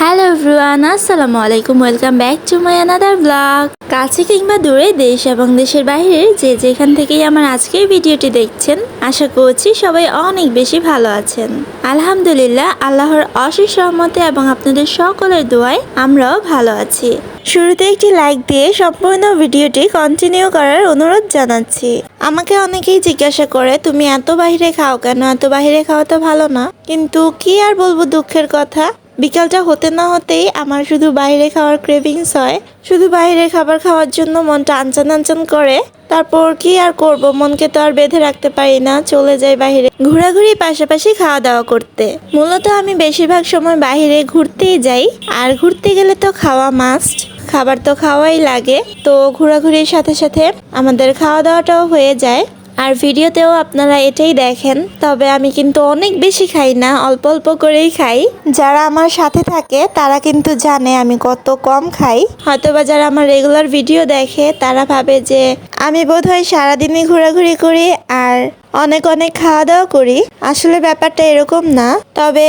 Hello everyone, আসসালামু আলাইকুম। Welcome back to my another blog. কাছে কিংবা দূরে, দেশ এবং দেশের বাইরে যে যেখান থেকেই আমার আজকের ভিডিওটি দেখছেন, আশা করছি সবাই অনেক বেশি ভালো আছেন। আলহামদুলিল্লাহ, আল্লাহর অশেষ রহমতে এবং আপনাদের সকলের দোয়ায় আমরাও ভালো আছি। শুরুতে একটি লাইক দিয়ে সম্পূর্ণ ভিডিওটি কন্টিনিউ করার অনুরোধ জানাচ্ছি। আমাকে অনেকেই জিজ্ঞাসা করে, তুমি এত বাহিরে খাও কেন? এত বাহিরে খাওয়া তো ভালো না। কিন্তু কি আর বলবো, দুঃখের কথা, বিকালটা হতে না হতেই আমার শুধু বাইরে খাওয়ার ক্রেভিংস হয়। শুধু বাইরে খাবার খাওয়ার জন্য মনটা আনচান আনচান করে। তারপর কি আর করব, মনকে তো আর বেঁধে রাখতে পারি না, চলে যাই বাইরে ঘোরাঘুরি পাশাপাশি খাওয়া দাওয়া করতে। মূলত আমি বেশিরভাগ সময় বাইরে ঘুরতেই যাই, আর ঘুরতে গেলে তো খাওয়া মাস্ট, খাবার তো খাওয়াই লাগে। তো ঘোরাঘুরির সাথে সাথে আমাদের খাওয়া দাওয়াটাও হয়ে যায়। আর ভিডিওতেও আপনারা এটাই দেখেন। তবে আমি কিন্তু অনেক বেশি খাই না, অল্প অল্প করেই খাই। যারা আমার সাথে থাকে তারা কিন্তু জানে আমি কত কম খাই। হয়তোবা যারা আমার রেগুলার ভিডিও দেখে তারা ভাবে যে আমি বোধহয় সারাদিনই ঘোরাঘুরি করি আর অনেক অনেক খাওয়া দাওয়া করি। আসলে ব্যাপারটা এরকম না। তবে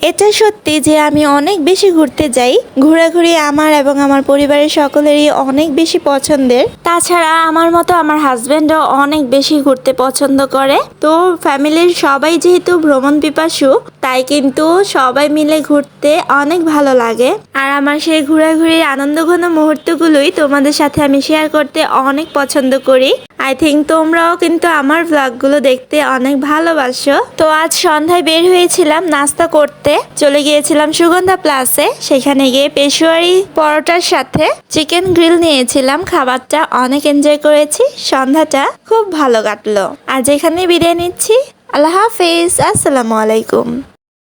এটা সত্যি যে আমি অনেক বেশি ঘুরতে যাই। ঘোরাঘুরি আমার এবং আমার পরিবারের সকলেরই অনেক বেশি পছন্দের। তাছাড়া আমার মতো আমার হাজবেন্ডও অনেক বেশি ঘুরতে পছন্দ করে। তো ফ্যামিলির সবাই যেহেতু ভ্রমণ পিপাসু, তাই কিন্তু সবাই মিলে ঘুরতে অনেক ভালো লাগে। আর আমার সেই ঘোরাঘুরির আনন্দঘন মুহূর্তগুলোই তোমাদের সাথে আমি শেয়ার করতে অনেক পছন্দ করি। আই থিঙ্ক তোমরাও কিন্তু আমার ব্লগগুলো দেখতে অনেক ভালোবাসো। তো আজ সন্ধ্যায় বের হয়েছিলাম নাস্তা করতে, চলে গিয়েছিলাম সুগন্ধা প্লাসে। সেখানে গিয়ে পেশোয়ারি পরোটার সাথে চিকেন গ্রিল নিয়েছিলাম। খাবারটা অনেক এনজয় করেছি, সন্ধ্যাটা খুব ভালো কাটলো। আর যেখানে বিদায় নিচ্ছি, আল্লাহ হাফেজ, আসসালামু আলাইকুম।